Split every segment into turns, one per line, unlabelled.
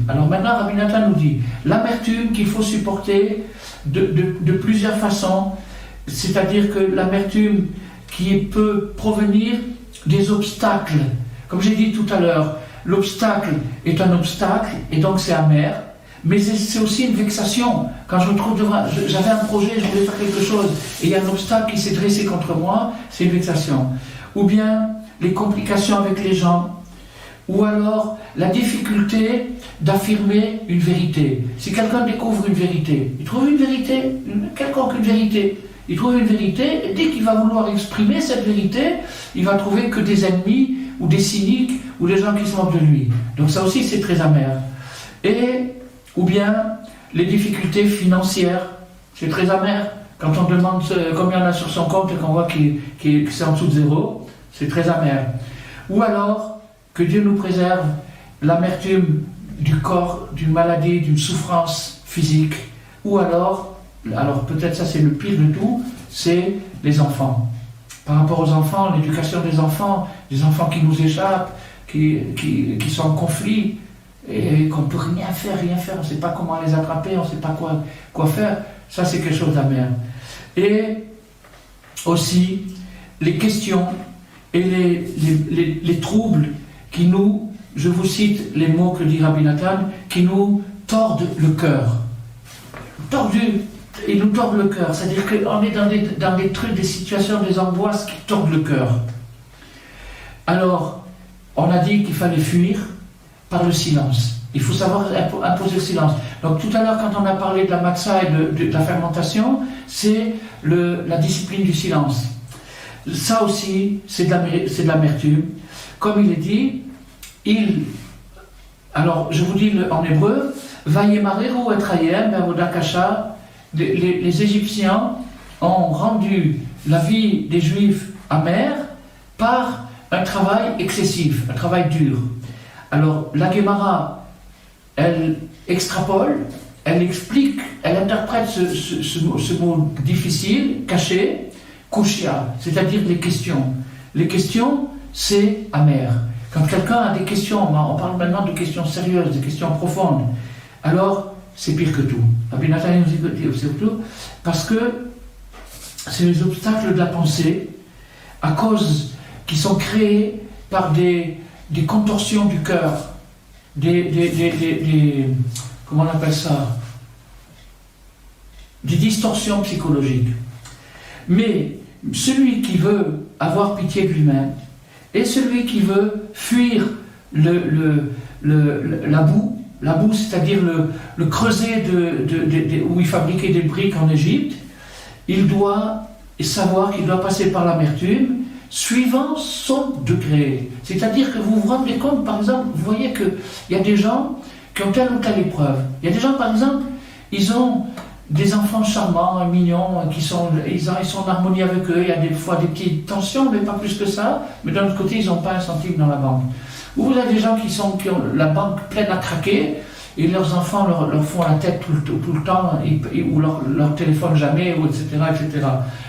Alors maintenant, Rabbi Nathan nous dit l'amertume qu'il faut supporter de plusieurs façons, c'est-à-dire que l'amertume qui peut provenir des obstacles. Comme j'ai dit tout à l'heure, l'obstacle est un obstacle et donc c'est amer, mais c'est aussi une vexation. Quand je me trouve devant, j'avais un projet, je voulais faire quelque chose et il y a un obstacle qui s'est dressé contre moi, c'est une vexation. Ou bien les complications avec les gens, ou alors la difficulté d'affirmer une vérité. Si quelqu'un découvre une vérité, il trouve une vérité, quelconque une vérité, il trouve une vérité, et dès qu'il va vouloir exprimer cette vérité, il va trouver que des ennemis, ou des cyniques, ou des gens qui se moquent de lui. Donc ça aussi c'est très amer. Ou bien les difficultés financières, c'est très amer. Quand on demande combien on a sur son compte et qu'on voit que c'est en dessous de zéro, c'est très amer. Ou alors, que Dieu nous préserve, l'amertume du corps, d'une maladie, d'une souffrance physique. Ou alors peut-être ça c'est le pire de tout, c'est les enfants. Par rapport aux enfants, l'éducation des enfants qui nous échappent, qui sont en conflit, et qu'on ne peut rien faire, on ne sait pas comment les attraper, on ne sait pas quoi faire, ça c'est quelque chose d'amer. Et aussi les questions et les troubles qui nous, je vous cite les mots que dit Rabbi Nathan, qui nous tordent le cœur. Ils nous tordent le cœur, c'est-à-dire qu'on est dans des trucs, des situations, des angoisses qui tordent le cœur. Alors, on a dit qu'il fallait fuir par le silence. Il faut savoir imposer le silence. Donc tout à l'heure, quand on a parlé de la matzah et de la fermentation, c'est la discipline du silence. Ça aussi, c'est de l'amertume. Comme il est dit, alors je vous dis en hébreu, Vayemareru et Hayem be'avoda kasha, les Égyptiens ont rendu la vie des Juifs amère par un travail excessif, un travail dur. Alors la Gemara, elle extrapole, elle explique, elle interprète ce mot difficile, caché, kushia, c'est-à-dire les questions. Les questions, c'est amer. Quand quelqu'un a des questions, on parle maintenant de questions sérieuses, de questions profondes, alors c'est pire que tout. Rabbi Nathan nous dit surtout parce que c'est les obstacles de la pensée qui sont créés par des contorsions du cœur, comment on appelle ça, des distorsions psychologiques. Mais celui qui veut avoir pitié de lui-même et celui qui veut fuir la boue, c'est-à-dire le creuset où il fabriquait des briques en Égypte, il doit savoir qu'il doit passer par l'amertume suivant son degré. C'est-à-dire que vous vous rendez compte, par exemple, vous voyez qu'il y a des gens qui ont telle ou telle épreuve. Il y a des gens, par exemple, ils ont des enfants charmants, mignons, ils sont en harmonie avec eux, il y a des fois des petites tensions, mais pas plus que ça, mais d'un autre côté, ils n'ont pas un centime dans la banque. Ou vous avez des gens qui ont la banque pleine à craquer, et leurs enfants leur font la tête tout le temps, ou leur téléphone jamais, etc., etc.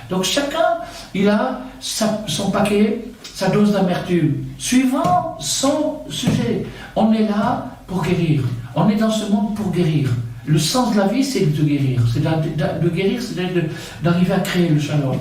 Donc chacun, il a son paquet, sa dose d'amertume, suivant son sujet. On est là pour guérir. On est dans ce monde pour guérir. Le sens de la vie, c'est de guérir. De guérir, c'est d'arriver à créer le shalom.